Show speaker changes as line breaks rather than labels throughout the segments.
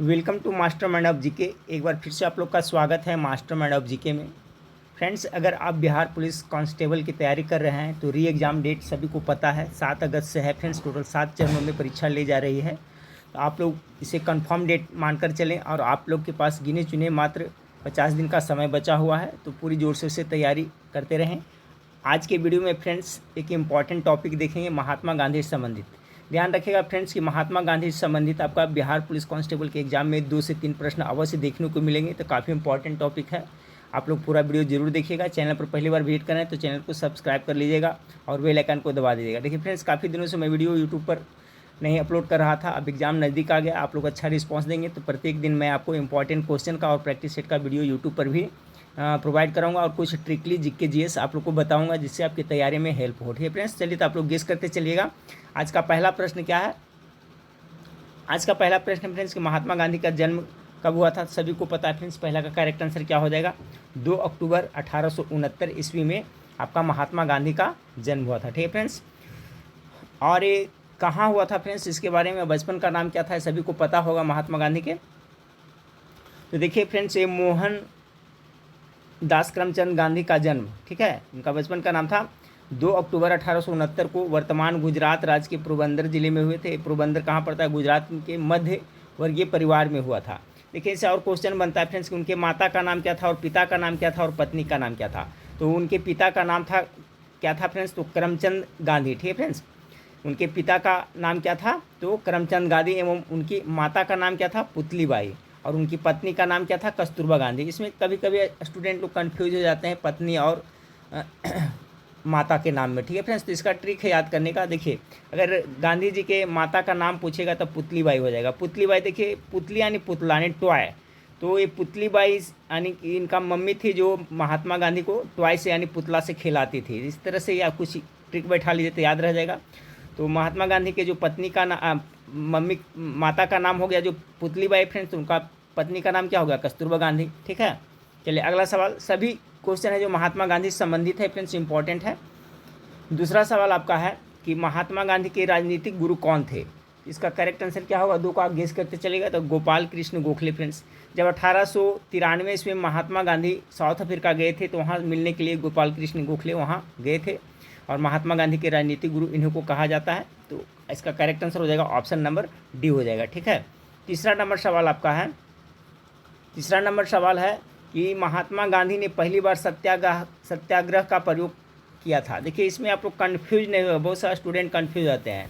Welcome to master mind of GK. एक बार फिर से आप लोग का स्वागत है मास्टर माइंड ऑफ जीके में। फ्रेंड्स, अगर आप बिहार पुलिस कांस्टेबल की तैयारी कर रहे हैं तो री एग्ज़ाम डेट सभी को पता है, 7 अगस्त से है। फ्रेंड्स, टोटल 7 चरणों में परीक्षा ली जा रही है, तो आप लोग इसे कंफर्म डेट मानकर चलें। और आप लोग के पास गिने चुने मात्र 50 दिन का समय बचा हुआ है, तो पूरी जोर शोर से तैयारी करते रहें। आज के वीडियो में फ्रेंड्स एक इम्पॉर्टेंट टॉपिक देखेंगे, महात्मा गांधी से संबंधित। ध्यान रखिएगा फ्रेंड्स कि महात्मा गांधी से संबंधित आपका बिहार पुलिस कांस्टेबल के एग्जाम में 2 से 3 प्रश्न अवश्य देखने को मिलेंगे, तो काफ़ी इंपॉर्टेंट टॉपिक है। आप लोग पूरा वीडियो जरूर देखिएगा। चैनल पर पहली बार विजिट करें तो चैनल को सब्सक्राइब कर लीजिएगा और बेल आइकन को दबा दीजिएगा। देखिए फ्रेंड्स, काफ़ी दिनों से मैं वीडियो यूट्यूब पर नहीं अपलोड कर रहा था, अब एग्जाम नज़दीक आ गया, आप लोग अच्छा रिस्पॉन्स देंगे तो प्रत्येक दिन मैं आपको इंपॉर्टेंट क्वेश्चन का और प्रैक्टिस सेट का वीडियो यूट्यूब पर भी प्रोवाइड कराऊंगा और कुछ ट्रिकली जीके जीएस आप लोग को बताऊंगा, जिससे आपकी तैयारी में हेल्प हो। ठीक है फ्रेंड्स, चलिए तो आप लोग गेस करते चलिएगा। आज का पहला प्रश्न क्या है? आज का पहला प्रश्न फ्रेंड्स कि महात्मा गांधी का जन्म कब हुआ था? सभी को पता है फ्रेंड्स, पहला का करेक्ट आंसर क्या हो जाएगा? 2 अक्टूबर 1869 ईस्वी में आपका महात्मा गांधी का जन्म हुआ था। ठीक है फ्रेंड्स, और ये कहाँ हुआ था फ्रेंड्स, इसके बारे में बचपन का नाम क्या था सभी को पता होगा महात्मा गांधी के। तो देखिए फ्रेंड्स, ये मोहन दास करमचंद गांधी का जन्म, ठीक है, उनका बचपन का नाम था 2 अक्टूबर 1869 को वर्तमान गुजरात राज्य के पोरबंदर जिले में हुए थे। पोरबंदर कहाँ पड़ता है? गुजरात के मध्य वर्गीय परिवार में हुआ था। देखिए इससे और क्वेश्चन बनता है फ्रेंड्स कि उनके माता का नाम क्या था और पिता का नाम क्या था और पत्नी का नाम क्या था। तो उनके पिता का नाम था क्या था फ्रेंड्स? तो करमचंद गांधी। ठीक है फ्रेंड्स, उनके पिता का नाम क्या था? तो करमचंद गांधी। एवं उनकी माता का नाम क्या था? पुतलीबाई। और उनकी पत्नी का नाम क्या था? कस्तूरबा गांधी। इसमें कभी कभी स्टूडेंट लोग कंफ्यूज हो जाते हैं पत्नी और माता के नाम में। ठीक है फ्रेंड्स, तो इसका ट्रिक है याद करने का। देखिए, अगर गांधी जी के माता का नाम पूछेगा तो पुतलीबाई हो जाएगा। पुतलीबाई, देखिए पुतली यानी पुतला यानी टॉय, तो ये पुतलीबाई यानी कि इनका मम्मी थी जो महात्मा गांधी को टॉय से यानी पुतला से खिलाती थी। इस तरह से या कुछ ट्रिक बैठा लीजिए तो याद रह जाएगा। तो महात्मा गांधी के जो पत्नी का मम्मी माता का नाम हो गया जो पुतलीबाई फ्रेंड्स, तो उनका पत्नी का नाम क्या हो गया? कस्तूरबा गांधी। ठीक है, चलिए अगला सवाल। सभी क्वेश्चन है जो महात्मा गांधी से संबंधित है फ्रेंड्स, इंपॉर्टेंट है। दूसरा सवाल आपका है कि महात्मा गांधी के राजनीतिक गुरु कौन थे? इसका करेक्ट आंसर क्या होगा? 2 को आप गेस करते चलेगा तो गोपाल कृष्ण गोखले फ्रेंड्स। जब 1893 ईस्वी में महात्मा गांधी साउथ अफ्रीका गए थे तो वहाँ मिलने के लिए गोपाल कृष्ण गोखले वहाँ गए थे, और महात्मा गांधी के राजनीतिक गुरु इन्हीं को कहा जाता है। तो इसका करेक्ट आंसर हो जाएगा ऑप्शन नंबर डी हो जाएगा। ठीक है, तीसरा नंबर सवाल आपका है। तीसरा नंबर सवाल है कि महात्मा गांधी ने पहली बार सत्याग्रह का प्रयोग किया था। देखिए इसमें आप लोग कन्फ्यूज नहीं होगा, बहुत सारे स्टूडेंट कन्फ्यूज होते हैं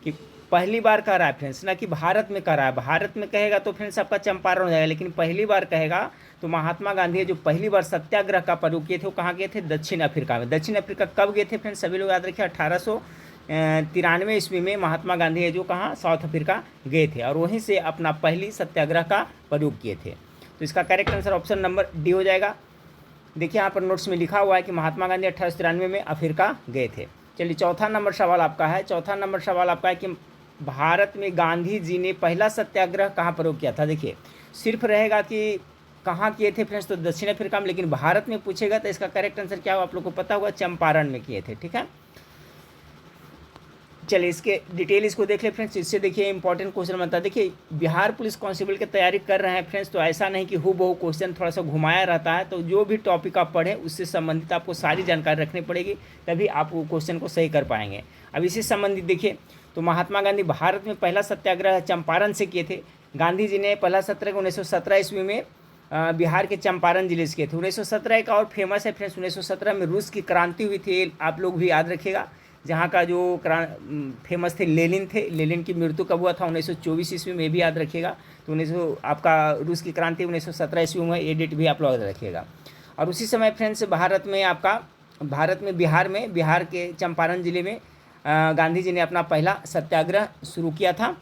कि पहली बार कर रहा है फ्रेंड्स, ना कि भारत में कर रहा है। भारत में कहेगा तो फ्रेंड्स आपका चंपारण हो जाएगा, लेकिन पहली बार कहेगा तो महात्मा गांधी जो पहली बार सत्याग्रह का प्रयोग किए थे वो कहाँ गए थे? दक्षिण अफ्रीका में। दक्षिण अफ्रीका कब गए थे फ्रेंड्स? सभी लोग याद रखिए, 1893 ईस्वी में महात्मा गांधी है जो कहाँ? साउथ अफ्रीका गए थे, और वहीं से अपना पहली सत्याग्रह का प्रयोग किए थे। तो इसका correct answer option number D हो जाएगा। देखिए यहाँ पर नोट्स में लिखा हुआ है कि महात्मा गांधी 1893 में अफ्रीका गए थे। चलिए चौथा नंबर सवाल आपका है। चौथा नंबर सवाल आपका है कि भारत में गांधी जी ने पहला सत्याग्रह कहाँ प्रयोग किया था? देखिए सिर्फ रहेगा कि कहाँ किए थे फ्रेंड्स, तो दक्षिण अफ्रीका में, लेकिन भारत में पूछेगा तो इसका करेक्ट आंसर क्या होगा आप लोग को पता होगा? चंपारण में किए थे। ठीक है, चलिए इसके डिटेल इसको देख ले फ्रेंड्स। इससे देखिए इंपॉर्टेंट क्वेश्चन बनता है। देखिए बिहार पुलिस कांस्टेबल की तैयारी कर रहे हैं फ्रेंड्स, तो ऐसा नहीं कि हूबहू क्वेश्चन थोड़ा सा घुमाया रहता है। तो जो भी टॉपिक आप पढ़ें उससे संबंधित आपको सारी जानकारी रखनी पड़ेगी, तभी आप वो क्वेश्चन को सही कर पाएंगे। अब इसी संबंधित देखिए, तो महात्मा गांधी भारत में पहला सत्याग्रह चंपारण से किए थे। गांधी जी ने पहला सत्याग्रह 1917 ईस्वी में बिहार के चंपारण जिले से किए थे। 1917 का और फेमस है फ्रेंड्स, 1917 में रूस की क्रांति हुई थी, आप लोग भी याद रखिएगा। जहाँ का जो फेमस थे लेनिन थे, लेनिन की मृत्यु कब हुआ था? 1924 ईस्वी में, भी याद रखिएगा। तो 1900 आपका रूस की क्रांति 1917 ईस्वी में, ये डेट भी आप लोग याद रखिएगा। और उसी समय फ्रेंड्स बिहार के चंपारण जिले में गांधी जी ने अपना पहला सत्याग्रह शुरू किया था।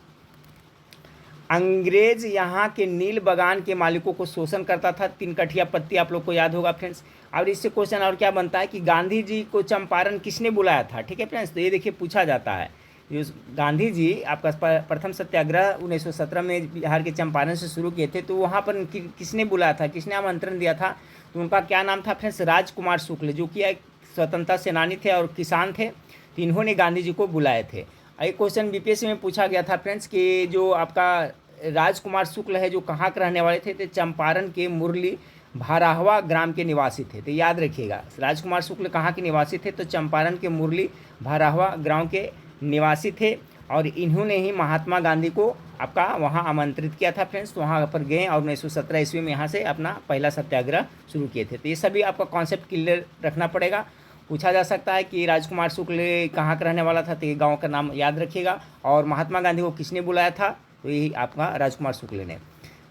अंग्रेज यहाँ के नील बगान के मालिकों को शोषण करता था। 3 कठिया पत्ती आप लोग को याद होगा फ्रेंड्स। और इससे क्वेश्चन और क्या बनता है कि गांधी जी को चंपारण किसने बुलाया था? ठीक है फ्रेंड्स, तो ये देखिए पूछा जाता है। गांधी जी आपका प्रथम सत्याग्रह 1917 में बिहार के चंपारण से शुरू किए थे, तो वहाँ पर किसने बुलाया था, किसने आमंत्रण दिया था? तो उनका क्या नाम था फ्रेंड्स? राजकुमार शुक्ल, जो कि एक स्वतंत्रता सेनानी थे और किसान थे। तो इन्होंने गांधी जी को बुलाए थे। एक क्वेश्चन बीपीएससी में पूछा गया था फ्रेंड्स कि जो आपका राजकुमार शुक्ल है जो कहाँ के रहने वाले थे, तो चंपारण के मुरली भाराहवा ग्राम के निवासी थे। तो याद रखिएगा, राजकुमार शुक्ल कहाँ के निवासी थे, तो चंपारण के मुरली भाराहवा गांव के निवासी थे। और इन्होंने ही महात्मा गांधी को आपका वहाँ आमंत्रित किया था फ्रेंड्स, तो वहाँ पर गए और 1917 ईस्वी में यहाँ से अपना पहला सत्याग्रह शुरू किए थे। तो ये सभी आपका कॉन्सेप्ट क्लियर रखना पड़ेगा। पूछा जा सकता है कि राजकुमार शुक्ल कहाँ का रहने वाला था, तो ये गाँव का नाम याद रखिएगा। और महात्मा गांधी को किसने बुलाया था, तो यही आपका राजकुमार शुक्ल ने।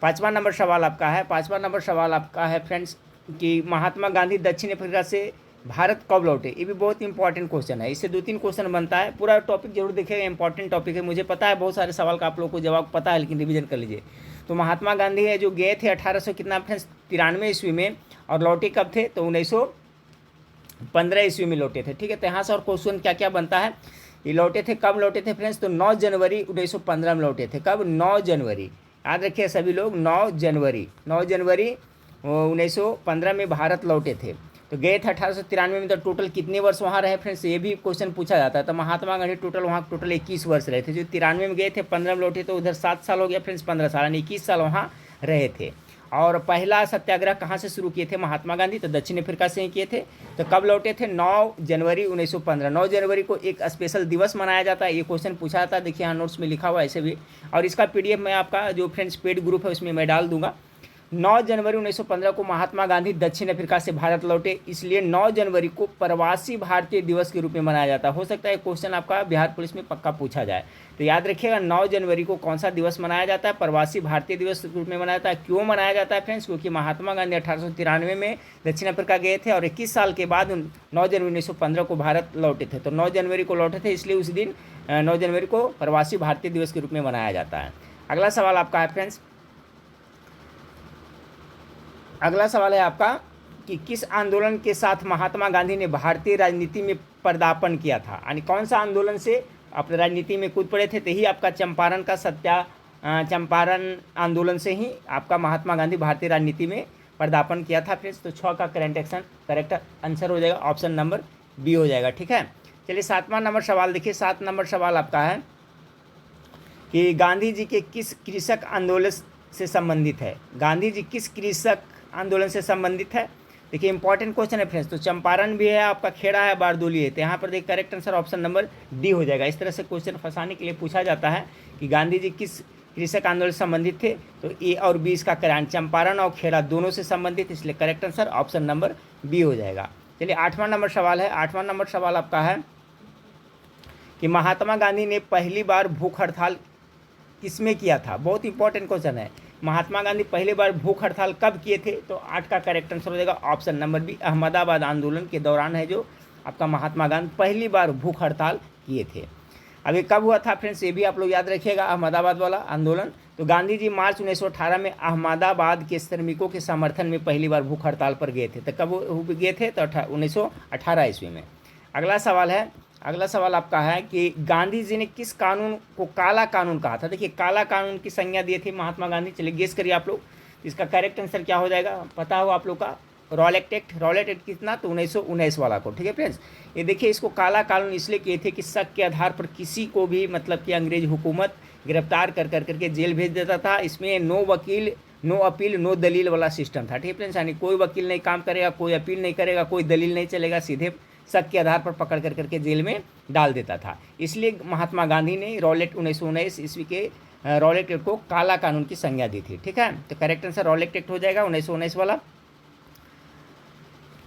5वां नंबर सवाल आपका है, 5वां नंबर सवाल आपका है फ्रेंड्स कि महात्मा गांधी दक्षिण अफ्रीका से भारत कब लौटे। ये भी बहुत इंपॉर्टेंट क्वेश्चन है, इससे 2-3 क्वेश्चन बनता है। पूरा टॉपिक जरूर देखिएगा, इंपॉर्टेंट टॉपिक है। मुझे पता है बहुत सारे सवाल का आप लोगों को जवाब पता है, लेकिन रिवीजन कर लीजिए। तो महात्मा गांधी है जो गए थे 1800 कितना फ्रेंड्स 93 ईस्वी में, और लौटे कब थे, तो 1915 ईस्वी में लौटे थे। ठीक है, तो यहाँ से और क्वेश्चन क्या क्या बनता है, ये लौटे थे कब लौटे थे फ्रेंड्स, तो 9 जनवरी 1915 में लौटे थे। कब, 9 जनवरी, याद रखिए सभी लोग, 9 जनवरी 1915 में भारत लौटे थे। तो गए थे 1893 में, तो टोटल कितने वर्ष वहाँ रहे फ्रेंड्स, ये भी क्वेश्चन पूछा जाता है। तो महात्मा गांधी टोटल वहाँ टोटल 21 वर्ष रहे थे। जो 93 में गए थे, 15 में लौटे, तो उधर 7 साल हो गया फ्रेंड्स, 15 साल यानी 21 साल वहाँ रहे थे। और पहला सत्याग्रह कहाँ से शुरू किए थे महात्मा गांधी, तो दक्षिण अफ्रीका से ही किए थे। तो कब लौटे थे, 9 जनवरी 1915। 9 जनवरी को एक स्पेशल दिवस मनाया जाता है, ये क्वेश्चन पूछा जाता है। देखिए यहाँ नोट्स में लिखा हुआ है ऐसे भी, और इसका PDF मैं आपका जो फ्रेंड्स पेड ग्रुप है उसमें मैं डाल दूंगा। 9 जनवरी 1915 को महात्मा गांधी दक्षिण अफ्रीका से भारत लौटे, इसलिए 9 जनवरी को प्रवासी भारतीय दिवस के रूप में मनाया जाता है। हो सकता है क्वेश्चन आपका बिहार पुलिस में पक्का पूछा जाए, तो याद रखिएगा 9 जनवरी को कौन सा दिवस मनाया जाता है, प्रवासी भारतीय दिवस के रूप में मनाया जाता है। क्यों मनाया जाता है फ्रेंड्स, क्योंकि महात्मा गांधी 1893 में दक्षिण अफ्रीका गए थे और 21 साल के बाद 9 जनवरी 1915 को भारत लौटे थे। तो 9 जनवरी को लौटे थे, इसलिए उस दिन 9 जनवरी को प्रवासी भारतीय दिवस के रूप में मनाया जाता है। अगला सवाल आपका है फ्रेंड्स, अगला सवाल है आपका कि किस आंदोलन के साथ महात्मा गांधी ने भारतीय राजनीति में पदार्पण किया था, यानी कौन सा आंदोलन से अपने राजनीति में कूद पड़े थे। तो ही आपका चंपारण आंदोलन से ही आपका महात्मा गांधी भारतीय राजनीति में पदार्पण किया था फ्रेंड्स। तो 6 का करेक्ट आंसर हो जाएगा, ऑप्शन नंबर बी हो जाएगा। ठीक है, चलिए 7वां नंबर सवाल देखिए। 7 नंबर सवाल आपका है कि गांधी जी के किस कृषक आंदोलन से संबंधित है। गांधी जी किस कृषक आंदोलन से संबंधित है, देखिए इंपॉर्टेंट क्वेश्चन है फ्रेंड्स। तो चंपारण भी है आपका, खेड़ा है, बारदोली है। तो यहाँ पर देखिए correct answer option number D हो जाएगा। इस तरह से क्वेश्चन फंसाने के लिए पूछा जाता है कि गांधी जी किस कृषक आंदोलन से संबंधित थे, तो ए और बी इसका करेक्ट, चंपारण और खेड़ा दोनों से संबंधित, इसलिए correct answer option number B हो जाएगा। चलिए 8वां नंबर सवाल है। 8वां नंबर सवाल आपका है कि महात्मा गांधी ने पहली बार भूख हड़ताल किसमें किया था। बहुत इंपॉर्टेंट क्वेश्चन है, महात्मा गांधी पहली बार भूख हड़ताल कब किए थे, तो 8 का करेक्ट आंसर हो जाएगा ऑप्शन नंबर बी, अहमदाबाद आंदोलन के दौरान है जो आपका महात्मा गांधी पहली बार भूख हड़ताल किए थे। अभी कब हुआ था फ्रेंड्स, ये भी आप लोग याद रखिएगा, अहमदाबाद वाला आंदोलन। तो गांधी जी मार्च 1918 में अहमदाबाद के श्रमिकों के समर्थन में पहली बार भूख हड़ताल पर गए थे। तो कब गए थे, तो 1918 ईस्वी में। अगला सवाल है, अगला सवाल आपका है कि गांधी जी ने किस कानून को काला कानून कहा था। देखिए काला कानून की संज्ञा दी थी महात्मा गांधी। चलिए गेस करिए आप लोग, इसका करेक्ट आंसर क्या हो जाएगा, पता हो आप लोग का, रॉलेट एक्ट। रॉलेट एक्ट कितना, तो 1919 वाला को। ठीक है फ्रेंड्स, ये देखिए इसको काला कानून इसलिए किए थे कि शक के आधार पर किसी को भी मतलब कि अंग्रेज हुकूमत गिरफ्तार कर करके जेल भेज देता था। इसमें नो वकील नो अपील नो दलील वाला सिस्टम था। ठीक है फ्रेंड्स, यानी कोई वकील नहीं काम करेगा, कोई अपील नहीं करेगा, कोई दलील नहीं चलेगा, सीधे शक के आधार पर पकड़ कर करके जेल में डाल देता था। इसलिए महात्मा गांधी ने रॉलेट 1919 ईस्वी के रॉलेट एक्ट को काला कानून की संज्ञा दी थी। ठीक है, तो करेक्ट आंसर रॉलेट एक्ट हो जाएगा 1919 वाला।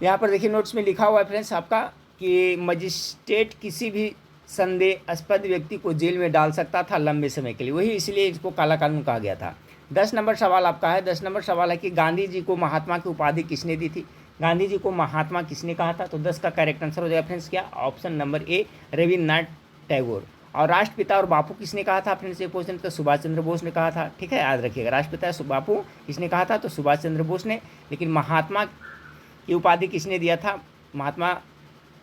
यहाँ पर देखिए नोट्स में लिखा हुआ है फ्रेंड्स आपका कि मजिस्ट्रेट किसी भी संदेहास्पद व्यक्ति को जेल में डाल सकता था लंबे समय के लिए, वही इसलिए इसको काला कानून कहा गया था। 10 नंबर सवाल आपका है। 10 नंबर सवाल है कि गांधी जी को महात्मा की उपाधि किसने दी थी। गांधी जी को महात्मा किसने कहा था, तो 10 का करेक्ट आंसर हो जाएगा फ्रेंड्स क्या, option number A, Rabindranath Tagore. और राष्ट्रपिता और बापू किसने कहा था फ्रेंड्स, ये क्वेश्चन तो सुभाष चंद्र बोस ने कहा था। ठीक है, याद रखिएगा, राष्ट्रपिता बापू किसने कहा था, तो सुभाष चंद्र बोस ने। लेकिन महात्मा की उपाधि किसने दिया था, महात्मा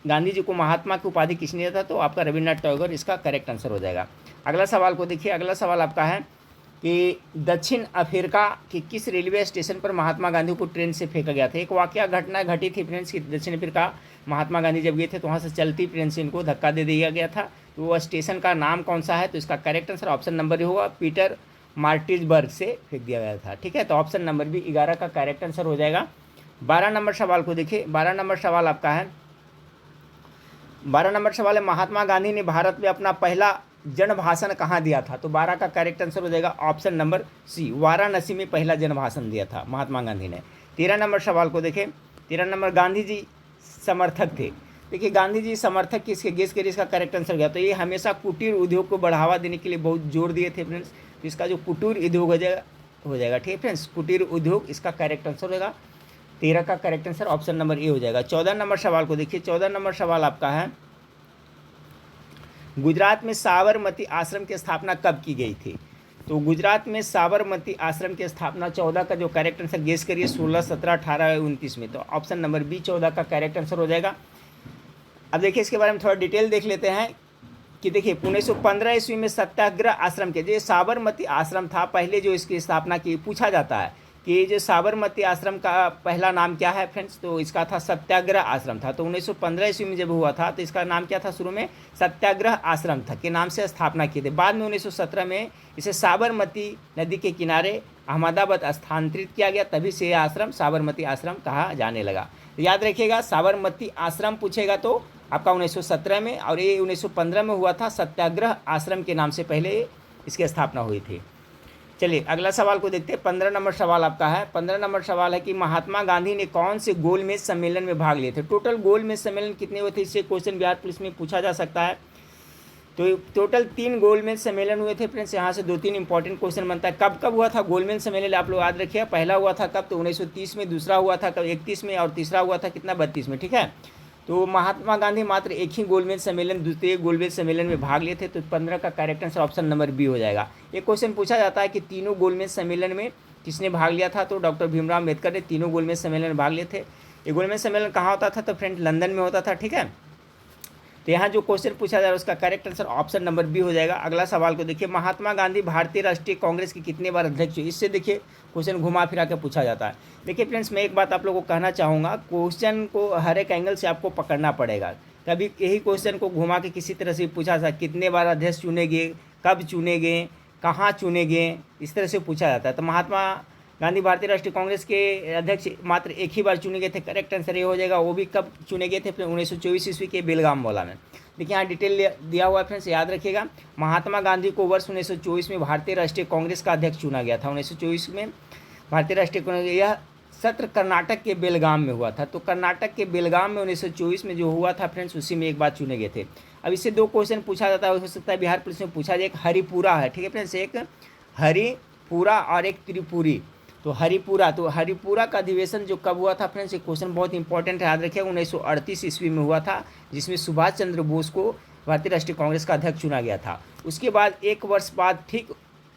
गांधी जी को महात्मा की उपाधि किसने दिया था, तो आपका रविन्द्रनाथ टैगोर इसका करेक्ट आंसर हो जाएगा। अगला सवाल को देखिए। अगला सवाल आपका है कि दक्षिण अफ्रीका के किस रेलवे स्टेशन पर महात्मा गांधी को ट्रेन से फेंका गया था। एक वाकया घटना घटी थी फ्रेंड्स कि दक्षिण अफ्रीका महात्मा गांधी जब गए थे तो वहाँ से चलती ट्रेन से इनको धक्का दे दिया गया था। तो वो स्टेशन का नाम कौन सा है, तो इसका करेक्ट आंसर ऑप्शन नंबर ही होगा, पीटर मार्टिसबर्ग से फेंक दिया गया था। ठीक है, तो ऑप्शन नंबर बी 11 का करेक्ट आंसर हो जाएगा। 12 नंबर सवाल को देखिए, 12 नंबर सवाल आपका है, 12 नंबर सवाल है, महात्मा गांधी ने भारत में अपना पहला जन भाषण कहाँ दिया था? तो 12 का करेक्ट आंसर हो जाएगा ऑप्शन नंबर सी, वाराणसी में पहला जन भाषण दिया था महात्मा गांधी ने। 13 नंबर सवाल को देखें, 13 नंबर, गांधी जी समर्थक थे। देखिए गांधी जी समर्थक किसके, गेस करिए इसका करेक्ट आंसर क्या? तो ये हमेशा कुटीर उद्योग को बढ़ावा देने के लिए बहुत जोर दिए थे फ्रेंड्स। तो इसका जो कुटीर उद्योग हो जाएगा ठीक है फ्रेंड्स, कुटीर उद्योग इसका करेक्ट आंसर हो जाएगा। 13 का correct answer option number A हो जाएगा। 14 नंबर सवाल को देखिए, 14 नंबर सवाल आपका है, गुजरात में साबरमती आश्रम की स्थापना कब की गई थी? तो गुजरात में साबरमती आश्रम की स्थापना 14 का जो करेक्ट आंसर गेस करिए 16, 17, 18, 29 में। तो ऑप्शन नंबर बी 14 का करेक्ट आंसर हो जाएगा। अब देखिए इसके बारे में थोड़ा डिटेल देख लेते हैं कि देखिए 1915 ईस्वी में सत्याग्रह आश्रम के, जो साबरमती आश्रम था पहले जो इसकी स्थापना की, पूछा जाता है कि जो साबरमती आश्रम का पहला नाम क्या है फ्रेंड्स? तो इसका था सत्याग्रह आश्रम था। तो 1915 ईस्वी में जब हुआ था तो इसका नाम क्या था? शुरू में सत्याग्रह आश्रम था के नाम से स्थापना किए थे। बाद में 1917 में इसे साबरमती नदी के किनारे अहमदाबाद स्थानांतरित किया गया, तभी से यह आश्रम साबरमती आश्रम कहा जाने लगा। तो याद रखिएगा साबरमती आश्रम पूछेगा तो आपका 1917 में, और ये 1915 में हुआ था, सत्याग्रह आश्रम के नाम से पहले इसकी स्थापना हुई थी। चलिए अगला सवाल को देखते हैं। 15 नंबर सवाल आपका है, 15 नंबर सवाल है कि महात्मा गांधी ने कौन से गोलमेज सम्मेलन में भाग लिए थे? टोटल गोलमेज सम्मेलन कितने हुए थे, इससे क्वेश्चन बिहार पुलिस में पूछा जा सकता है। तो टोटल 3 गोलमेज सम्मेलन हुए थे फ्रेंड्स। यहाँ से 2-3 इंपॉर्टेंट क्वेश्चन बनता है। कब कब हुआ था गोलमेज सम्मेलन, आप लोग याद रखिए। पहला हुआ था कब? तो 1930 में, दूसरा हुआ था कब? 31 में, और तीसरा हुआ था कितना? 32 में। ठीक है, तो महात्मा गांधी मात्र एक ही गोलमेज सम्मेलन, द्वितीय गोलमेज सम्मेलन में भाग लिए थे। तो 15 का correct answer option number B हो जाएगा। एक क्वेश्चन पूछा जाता है कि तीनों गोलमेज सम्मेलन में किसने भाग लिया था? तो डॉक्टर भीमराव अम्बेडकर ने तीनों गोलमेज सम्मेलन में भाग लिए थे। ये गोलमेज सम्मेलन कहाँ होता था? तो फ्रेंड लंदन में होता था। ठीक है, तो यहाँ जो क्वेश्चन पूछा जा रहा है उसका correct answer option number B हो जाएगा। अगला सवाल को देखिए, महात्मा गांधी भारतीय राष्ट्रीय कांग्रेस के कितने बार अध्यक्ष हुए? इससे देखिए क्वेश्चन घुमा फिरा के पूछा जाता है। देखिए फ्रेंड्स, मैं एक बात आप लोगों को कहना चाहूँगा, क्वेश्चन को हर एक एंगल से आपको पकड़ना पड़ेगा। कभी यही क्वेश्चन को घुमा के किसी तरह से पूछा जाता है, कितने बार अध्यक्ष चुने गए, कब चुने गए, कहाँ चुने गए, इस तरह से पूछा जाता है। तो महात्मा गांधी भारतीय राष्ट्रीय कांग्रेस के अध्यक्ष मात्र एक ही बार चुने गए थे। करेक्ट आंसर ये हो जाएगा। वो भी कब चुने गए थे? 1924 ईस्वी के बेलगाम वाला में। देखिए यहाँ डिटेल दिया हुआ है फ्रेंड्स, याद रखिएगा। महात्मा गांधी को वर्ष 1924 में भारतीय राष्ट्रीय कांग्रेस का अध्यक्ष चुना गया था। 1924 में भारतीय राष्ट्रीय कांग्रेस, यह सत्र कर्नाटक के बेलगाम में हुआ था। तो कर्नाटक के बेलगाम में 1924 में जो हुआ था फ्रेंड्स, उसी में एक बार चुने गए थे। अब इससे 2 क्वेश्चन पूछा जाता है, हो सकता है बिहार पुलिस में पूछा जाए। एक हरिपुरा है, ठीक है फ्रेंड्स, एक हरिपुरा और एक त्रिपुरी। तो हरिपुरा का अधिवेशन जो कब हुआ था फ्रेंड्स, ये क्वेश्चन बहुत इंपॉर्टेंट है, याद रखिए। 1938 ईस्वी में हुआ था, जिसमें सुभाष चंद्र बोस को भारतीय राष्ट्रीय कांग्रेस का अध्यक्ष चुना गया था। उसके बाद 1 वर्ष बाद ठीक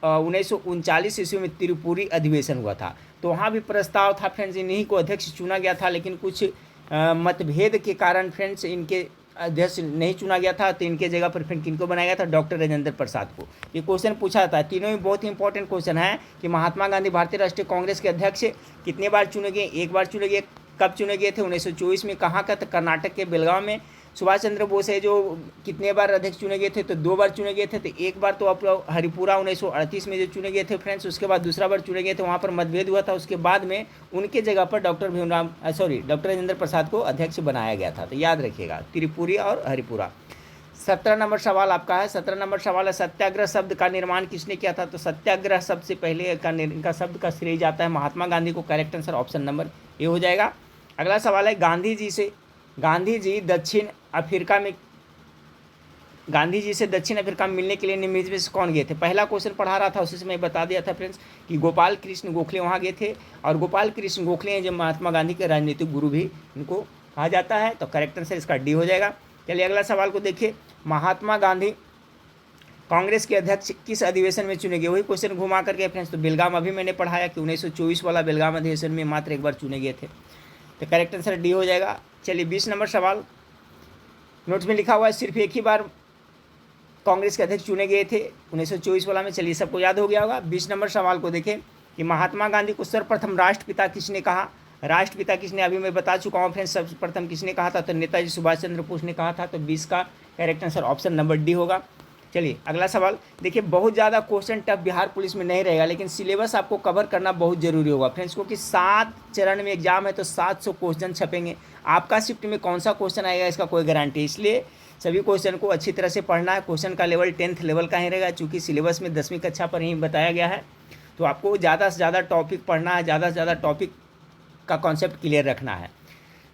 1939 ईस्वी में त्रिपुरी अधिवेशन हुआ था। तो वहाँ भी प्रस्ताव था फ्रेंड्स, इन्हीं को अध्यक्ष चुना गया था, लेकिन कुछ मतभेद के कारण फ्रेंड्स इनके अध्यक्ष नहीं चुना गया था। तो इनके जगह पर फिर किनको बनाया गया था? डॉक्टर राजेंद्र प्रसाद को। ये क्वेश्चन पूछा जाता है। तीनों ही बहुत ही इंपॉर्टेंट क्वेश्चन है कि महात्मा गांधी भारतीय राष्ट्रीय कांग्रेस के अध्यक्ष कितने बार चुने गए? 1 बार चुने गए। कब चुने गए थे? 1924 में। कहाँ का? तो कर्नाटक के बेलगाम में। सुभाष चंद्र बोस है जो कितने बार अध्यक्ष चुने गए थे? तो 2 बार चुने गए थे। तो एक बार तो आप हरिपुरा 1938 में जो चुने गए थे फ्रेंड्स, उसके बाद दूसरा बार चुने गए थे, वहाँ पर मतभेद हुआ था। उसके बाद में उनके जगह पर डॉक्टर राजेंद्र प्रसाद को अध्यक्ष बनाया गया था। तो याद रखिएगा, त्रिपुरी और हरिपुरा। 17 नंबर सवाल आपका है। 17 नंबर सवाल है, सत्याग्रह शब्द का निर्माण किसने किया था? तो सत्याग्रह शब्द से पहले इनका शब्द का श्रेय जाता है महात्मा गांधी को। Correct answer option number A हो जाएगा। अगला सवाल है, गांधी जी से दक्षिण अफ्रीका में मिलने के लिए निम्नलिखित में से कौन गए थे? पहला क्वेश्चन पढ़ा रहा था, उसी से मैं बता दिया था फ्रेंड्स कि गोपाल कृष्ण गोखले वहाँ गए थे। और गोपाल कृष्ण गोखले हैं जो महात्मा गांधी के राजनीतिक गुरु भी इनको कहा जाता है। तो करेक्ट आंसर इसका डी हो जाएगा। चलिए अगला सवाल को देखिए, महात्मा गांधी कांग्रेस के अध्यक्ष किस अधिवेशन में चुने गए? वही क्वेश्चन घुमा करके फ्रेंड्स। तो बेलगाम अभी मैंने पढ़ाया कि 1924 वाला बेलगाम अधिवेशन में मात्र 1 बार चुने गए थे। तो करेक्ट आंसर डी हो जाएगा। चलिए 20 नंबर सवाल, नोट्स में लिखा हुआ है सिर्फ एक ही बार कांग्रेस के अध्यक्ष चुने गए थे 1924 वाला में। चलिए सबको याद हो गया होगा। 20 नंबर सवाल को देखें कि महात्मा गांधी को सर्वप्रथम राष्ट्रपिता किसने कहा? राष्ट्रपिता किसने, अभी मैं बता चुका हूँ फ्रेंड्स, सर्वप्रथम किसने कहा था? तो नेताजी सुभाष चंद्र बोस ने कहा था। तो 20 का correct answer option number D होगा। चलिए अगला सवाल देखिए, बहुत ज़्यादा क्वेश्चन टफ बिहार पुलिस में नहीं रहेगा, लेकिन सिलेबस आपको कवर करना बहुत ज़रूरी होगा फ्रेंड्स, क्योंकि 7 चरण में एग्जाम है तो 700 क्वेश्चन छपेंगे। आपका शिफ्ट में कौन सा क्वेश्चन आएगा इसका कोई गारंटी, इसलिए सभी क्वेश्चन को अच्छी तरह से पढ़ना है। क्वेश्चन का लेवल 10th लेवल का ही रहेगा, चूँकि सिलेबस में 10वीं कक्षा पर ही बताया गया है, तो आपको ज़्यादा से ज़्यादा टॉपिक पढ़ना है, ज़्यादा से ज़्यादा टॉपिक का कॉन्सेप्ट क्लियर रखना है।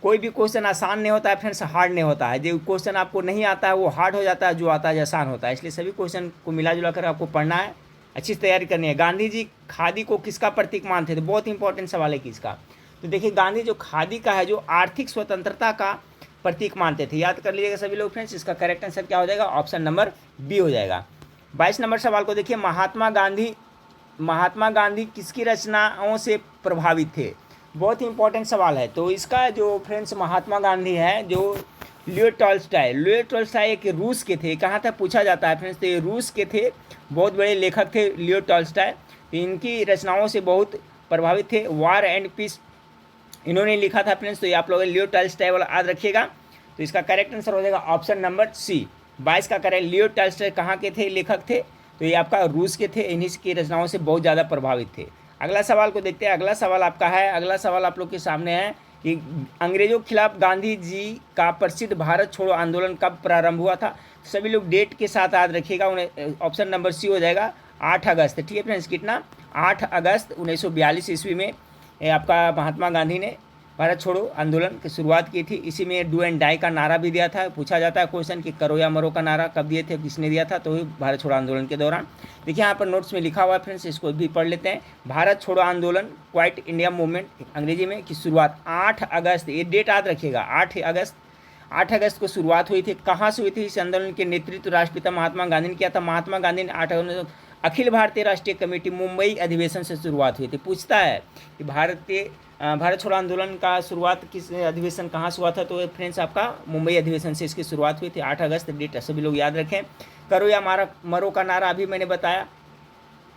कोई भी क्वेश्चन आसान नहीं होता है फ्रेंड्स, हार्ड नहीं होता है। जो क्वेश्चन आपको नहीं आता है वो हार्ड हो जाता है, जो आता है आसान होता है। इसलिए सभी क्वेश्चन को मिला जुला कर आपको पढ़ना है, अच्छी तैयारी करनी है। गांधी जी खादी को किसका प्रतीक मानते थे, बहुत इंपॉर्टेंट सवाल है किसका। तो देखिए गांधी जो खादी का है, जो आर्थिक स्वतंत्रता का प्रतीक मानते थे, याद कर लीजिएगा सभी लोग फ्रेंड्स। इसका करेक्ट आंसर क्या हो जाएगा, ऑप्शन नंबर बी हो जाएगा। 22 नंबर सवाल को देखिए, महात्मा गांधी किसकी रचनाओं से प्रभावित थे, बहुत ही इंपॉर्टेंट सवाल है। तो इसका जो फ्रेंड्स महात्मा गांधी है, जो लियो टॉल्स्टॉय एक रूस के थे, कहाँ तक पूछा जाता है फ्रेंड्स, तो ये रूस के थे, बहुत बड़े लेखक थे लियो टॉल्स्टॉय। इनकी रचनाओं से बहुत प्रभावित थे। वार एंड पीस इन्होंने लिखा था फ्रेंड्स, तो ये आप लोग लियो टॉल्स्टॉय वाला याद रखिएगा। तो इसका करेक्ट आंसर हो जाएगा ऑप्शन नंबर सी। 22 का करेक्ट, लियो टॉल्स्टॉय कहाँ के थे, लेखक थे, तो ये आपका रूस के थे, इन्हीं की रचनाओं से बहुत ज़्यादा प्रभावित थे। अगला सवाल को देखते हैं। अगला सवाल आपका है, अगला सवाल आप लोग के सामने है कि अंग्रेजों के खिलाफ गांधी जी का प्रसिद्ध भारत छोड़ो आंदोलन कब प्रारंभ हुआ था। सभी लोग डेट के साथ याद रखिएगा, उन्हें ऑप्शन नंबर सी हो जाएगा 8 अगस्त। ठीक है फ्रेंड्स, कितना, 8 अगस्त 1942 ईस्वी में आपका महात्मा गांधी ने भारत छोड़ो आंदोलन की शुरुआत की थी। इसी में डू एंड डाई का नारा भी दिया था। पूछा जाता है क्वेश्चन कि करो या मरो का नारा कब दिए थे, किसने दिया था, तो भारत छोड़ो आंदोलन के दौरान। देखिए यहाँ पर नोट्स में लिखा हुआ है फ्रेंड्स, इसको भी पढ़ लेते हैं। भारत छोड़ो आंदोलन क्वाइट इंडिया मूवमेंट अंग्रेजी में की शुरुआत 8 अगस्त, ये डेट याद रखिएगा, 8 अगस्त को शुरुआत हुई थी। कहाँ से हुई थी इस आंदोलन के नेतृत्व राष्ट्रपिता महात्मा गांधी ने किया था। महात्मा गांधी ने 8 अगस्त अखिल भारतीय राष्ट्रीय कमेटी मुंबई अधिवेशन से शुरुआत हुई थी। पूछता है कि भारत छोड़ो आंदोलन का शुरुआत किस अधिवेशन कहाँ से हुआ था, तो फ्रेंड्स आपका मुंबई अधिवेशन से इसकी शुरुआत हुई थी। 8 अगस्त डेट सभी लोग याद रखें। करो या मरो का नारा अभी मैंने बताया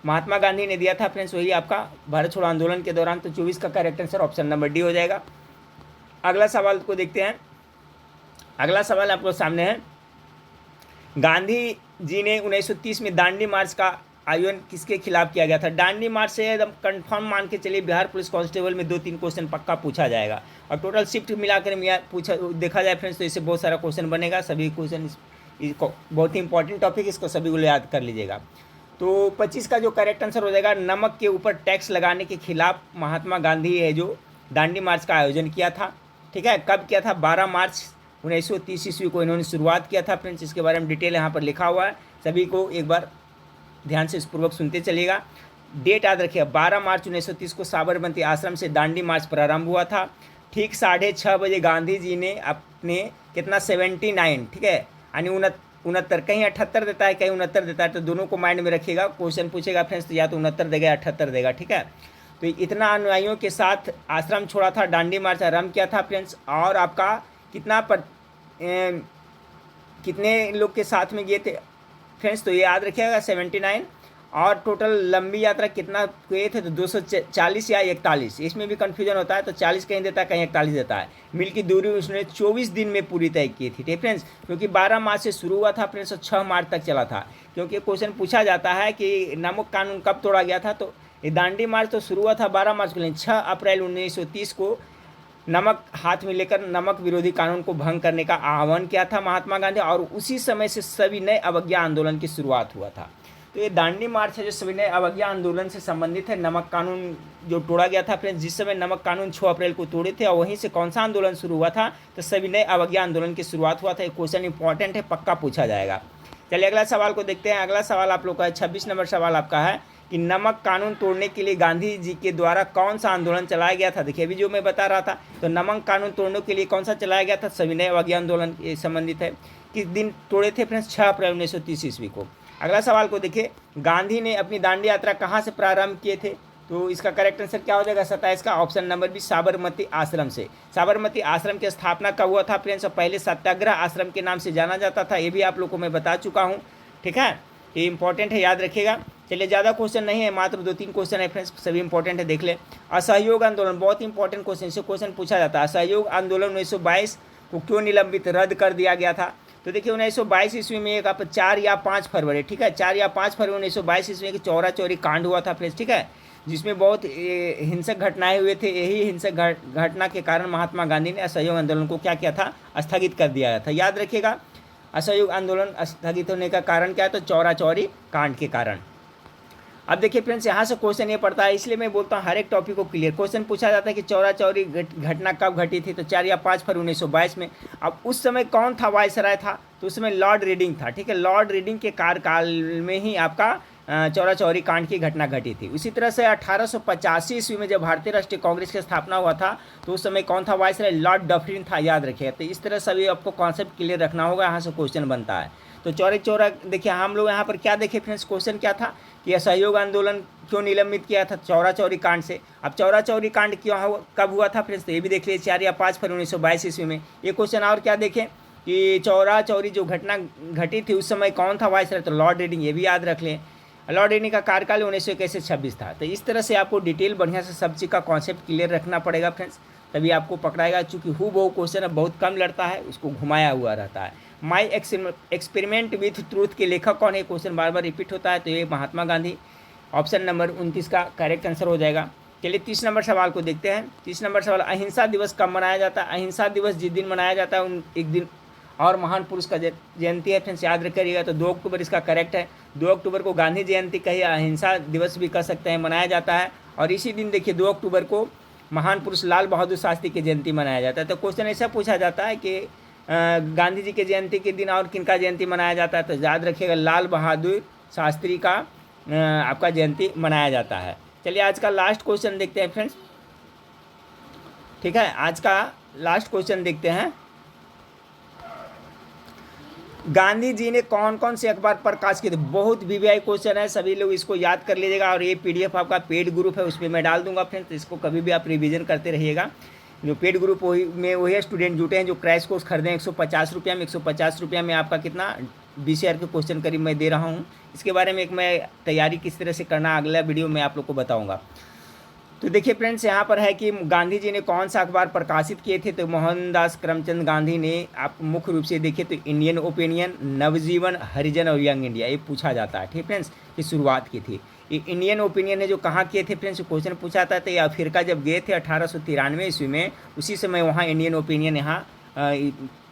महात्मा गांधी ने दिया था फ्रेंड्स, वही आपका भारत छोड़ो आंदोलन के दौरान। तो 24 का correct answer option number D हो जाएगा। अगला सवाल को देखते हैं। अगला सवाल आपको सामने है, गांधी जी ने 1930 में दांडी मार्च का आयोजन किसके खिलाफ किया गया था। दांडी मार्च से एकदम कंफर्म मान के चलिए बिहार पुलिस कांस्टेबल में 2-3 क्वेश्चन पक्का पूछा जाएगा, और टोटल शिफ्ट मिलाकर पूछा देखा जाए फ्रेंड्स तो इससे बहुत सारा क्वेश्चन बनेगा। सभी क्वेश्चन बहुत ही इंपॉर्टेंट टॉपिक, इसको सभी को याद कर लीजिएगा। तो 25 का जो करेक्ट आंसर हो जाएगा, नमक के ऊपर टैक्स लगाने के खिलाफ महात्मा गांधी है जो दांडी मार्च का आयोजन किया था। ठीक है, कब किया था, 12 मार्च 1930 ईस्वी को इन्होंने शुरुआत किया था फ्रेंड्स। इसके बारे में डिटेल यहाँ पर लिखा हुआ है, सभी को एक बार ध्यान से पूर्वक सुनते चलिएगा। डेट याद रखिए, 12 मार्च 1930 को साबरमती आश्रम से दांडी मार्च प्रारंभ हुआ था। ठीक 6:30 बजे गांधी जी ने अपने कितना 79, ठीक है, यानी 69, कहीं 78 देता है कहीं 69 देता है, तो दोनों को माइंड में रखिएगा। क्वेश्चन पूछेगा फ्रेंड्स तो या तो 69 देगा या 78 देगा। ठीक है, तो इतना अनुयायियों के साथ आश्रम छोड़ा था, दांडी मार्च आरम्भ किया था फ्रेंड्स। और आपका कितने लोग के साथ में गए थे फ्रेंड्स, तो ये याद रखिएगा 79। और टोटल लंबी यात्रा कितना गए थे, तो 240 या 41, इसमें भी कन्फ्यूजन होता है, तो 40 कहीं देता है कहीं 41 देता है। मील की दूरी उसने 24 दिन में पूरी तय की थी। ठीक फ्रेंड्स, क्योंकि 12 मार्च से शुरू हुआ था फ्रेंड्स और 6 मार्च तक चला था। क्योंकि क्वेश्चन पूछा जाता है कि नमक कानून कब तोड़ा गया था, तो ये दांडी मार्च तो शुरू हुआ था 12 मार्च को, लेकिन 6 अप्रैल 1930 को नमक हाथ में लेकर नमक विरोधी कानून को भंग करने का आह्वान किया था महात्मा गांधी, और उसी समय से सविनय अवज्ञा आंदोलन की शुरुआत हुआ था। तो ये दांडी मार्च है जो सविनय अवज्ञा आंदोलन से संबंधित है। नमक कानून जो तोड़ा गया था फ्रेंड्स, जिस समय नमक कानून 6 अप्रैल को तोड़े थे, और वहीं से कौन सा आंदोलन शुरू हुआ था, तो सविनय अवज्ञा आंदोलन की शुरुआत हुआ था। ये क्वेश्चन इंपॉर्टेंट है, पक्का पूछा जाएगा। चलिए अगला सवाल को देखते हैं। अगला सवाल आप लोग का है, 26 नंबर सवाल आपका है कि नमक कानून तोड़ने के लिए गांधी जी के द्वारा कौन सा आंदोलन चलाया गया था। देखिए अभी जो मैं बता रहा था, तो नमक कानून तोड़ने के लिए कौन सा चलाया गया था, सविनय अवज्ञा आंदोलन ये संबंधित है। किस दिन तोड़े थे फ्रेंड्स, 6 अप्रैल 1930 ईस्वी को। अगला सवाल को देखिए, गांधी ने अपनी दांडी यात्रा कहाँ से प्रारंभ किए थे, तो इसका करेक्ट आंसर क्या हो जाएगा, 27 का ऑप्शन नंबर बी, साबरमती आश्रम से। साबरमती आश्रम की स्थापना कब हुआ था फ्रेंड्स, और पहले सत्याग्रह आश्रम के नाम से जाना जाता था, ये भी आप लोग को मैं बता चुका हूँ। ठीक है, ये इंपॉर्टेंट है, याद रखिएगा। चलिए ज़्यादा क्वेश्चन नहीं है, मात्र 2-3 क्वेश्चन है फ्रेंड्स, सभी इंपॉर्टेंट है, देख ले। असहयोग आंदोलन बहुत इंपॉर्टेंट क्वेश्चन, से क्वेश्चन पूछा जाता है। असहयोग आंदोलन 1922 को क्यों निलंबित रद्द कर दिया गया था, तो देखिए 1922 ईस्वी में एक आप 4 या 5 फरवरी, ठीक है, 4 या 5 फरवरी 1922 ईस्वी में चौरा चौरी कांड हुआ था फ्रेंड्स, ठीक है, जिसमें बहुत हिंसक घटनाएं हुए थे। यही हिंसक घटना के कारण महात्मा गांधी ने असहयोग आंदोलन को क्या किया था, स्थगित कर दिया था। याद रखिएगा, असहयोग आंदोलन स्थगित होने का कारण क्या है, तो चौरा चौरी कांड के कारण। अब देखिए फ्रेंड्स, यहाँ से क्वेश्चन ये पड़ता है, इसलिए मैं बोलता हूँ हर एक टॉपिक को क्लियर। क्वेश्चन पूछा जाता है कि चौरा चौरी घटना कब घटी थी, तो 4 या 5 फरवरी 1922 में। अब उस समय कौन था वायसराय था, तो उस समय लॉर्ड रीडिंग था, ठीक है। लॉर्ड रीडिंग के कार्यकाल में ही आपका चौरा चौरी कांड की घटना घटी थी। उसी तरह से 1885 ईस्वी में जब भारतीय राष्ट्रीय कांग्रेस की स्थापना हुआ था, तो उस समय कौन था वायसराय, लॉर्ड डफरिन था, याद रखिएगा। तो इस तरह सभी आपको कॉन्सेप्ट क्लियर रखना होगा, यहाँ से क्वेश्चन बनता है। तो चौरी चौरा देखिए, हम लोग यहाँ पर क्या देखे फ्रेंड्स, क्वेश्चन क्या था कि असहयोग आंदोलन क्यों निलंबित किया था, चौरा चौरी कांड से। अब चौरा चौरी कांड कब हुआ था फ्रेंड्स, तो ये भी देख लीजिए 4 या 5 फरवरी 1922 ईस्वी में। ये क्वेश्चन और क्या देखें कि चौरा चौरी जो घटना घटी थी उस समय कौन था वायसराय, तो लॉर्ड रीडिंग, ये भी याद रख लें। लॉर्ड रीडिंग का कार्यकाल 1921 से 26 था। तो इस तरह से आपको डिटेल बढ़िया से सब चीज़ का कॉन्सेप्ट क्लियर रखना पड़ेगा फ्रेंड्स, तभी आपको पकड़ाएगा। चूँकि बहु क्वेश्चन अब बहुत कम लड़ता है, उसको घुमाया हुआ रहता है। माई एक्सपेरिमेंट विथ ट्रूथ के लेखक कौन है, क्वेश्चन बार बार रिपीट होता है, तो ये महात्मा गांधी। ऑप्शन नंबर 29 का करेक्ट आंसर हो जाएगा। चलिए 30 नंबर सवाल को देखते हैं। 30 नंबर सवाल, अहिंसा दिवस कब मनाया जाता है। अहिंसा दिवस जिस दिन मनाया जाता है एक दिन और महान पुरुष का जयंती है फ्रेंड्स, याद रखिएगा। तो 2 अक्टूबर इसका करेक्ट है। 2 अक्टूबर को गांधी जयंती कहिए, अहिंसा दिवस भी कह सकते हैं, मनाया जाता है। और इसी दिन देखिए 2 अक्टूबर को महान पुरुष लाल बहादुर शास्त्री की जयंती मनाया जाता है। तो क्वेश्चन ऐसा पूछा जाता है कि गांधी जी के जयंती के दिन और किनका जयंती मनाया जाता है, तो याद रखिएगा लाल बहादुर शास्त्री का आपका जयंती मनाया जाता है। चलिए आज का लास्ट क्वेश्चन देखते हैं फ्रेंड्स, ठीक है। आज का लास्ट क्वेश्चन देखते हैं, गांधी जी ने कौन कौन से अखबार प्रकाश किए थे। बहुत वीवीआई क्वेश्चन है, सभी लोग इसको याद कर लीजिएगा। और ये पीडीएफ आपका पेड ग्रुप है, उसमें मैं डाल दूंगा फ्रेंड्स, इसको कभी भी आप रिवीजन करते रहिएगा। जो पेड ग्रुप वही स्टूडेंट जुटे हैं जो क्रैश कोर्स खरीदें 150 रुपया में। 150 रुपया में आपका कितना 20,000 के क्वेश्चन करीब मैं दे रहा हूँ। इसके बारे में एक मैं तैयारी किस तरह से करना अगला वीडियो में आप लोग को बताऊँगा। तो देखिए फ्रेंड्स, यहाँ पर है कि गांधी जी ने कौन सा अखबार प्रकाशित किए थे, तो मोहनदास करमचंद गांधी ने। आप मुख्य रूप से देखिए तो इंडियन ओपिनियन, नवजीवन, हरिजन और यंग इंडिया, ये पूछा जाता है, ठीक फ्रेंड्स, की शुरुआत की थी। ये इंडियन ओपिनियन ने जो कहाँ किए थे फ्रेंड्स, क्वेश्चन पूछा था। तो ये अफ्रीका जब गए थे 1893 ईस्वी में, उसी समय वहाँ इंडियन ओपिनियन यहाँ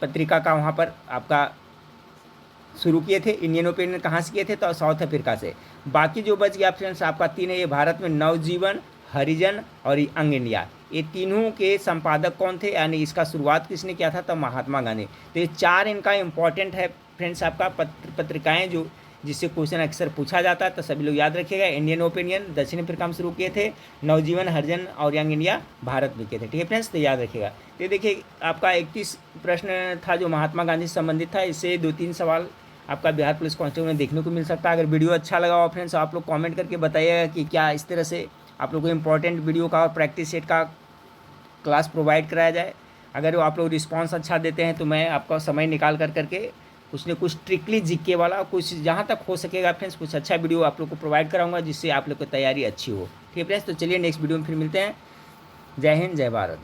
पत्रिका का वहाँ पर आपका शुरू किए थे। इंडियन ओपिनियन कहाँ से किए थे, तो साउथ अफ्रीका से। बाकी जो बच गया फ्रेंड्स आपका 3 है, ये भारत में नवजीवन, हरिजन और यंग इंडिया, ये तीनों के संपादक कौन थे, यानी इसका शुरुआत किसने किया था, तो महात्मा गांधी। तो ये 4 इनका इम्पॉर्टेंट है फ्रेंड्स आपका पत्रिकाएं जो जिससे क्वेश्चन अक्सर पूछा जाता है। तो सभी लोग याद रखिएगा, इंडियन ओपिनियन दक्षिण अफ्रीका में शुरू किए थे, नवजीवन, हरिजन और यंग इंडिया भारत में किए थे, ठीक है फ्रेंड्स। तो याद रखिएगा। तो देखिए आपका 31 प्रश्न था जो महात्मा गांधी से संबंधित था। इससे 2-3 सवाल आपका बिहार पुलिस कांस्टेबल में देखने को मिल सकता है। अगर वीडियो अच्छा लगा हो फ्रेंड्स, आप लोग कमेंट करके बताइएगा कि क्या इस तरह से आप लोग को इम्पोर्टेंट वीडियो का और प्रैक्टिस सेट का क्लास प्रोवाइड कराया जाए। अगर आप लोग रिस्पांस अच्छा देते हैं तो मैं आपका समय निकाल करके कुछ न कुछ स्ट्रिक्टली जीके वाला कुछ जहाँ तक हो सकेगा फ्रेंड्स कुछ अच्छा वीडियो आप लोग को प्रोवाइड कराऊंगा, जिससे आप लोग की तैयारी अच्छी हो, ठीक है फ्रेंड्स। तो चलिए नेक्स्ट वीडियो में फिर मिलते हैं। जय हिंद, जय भारत।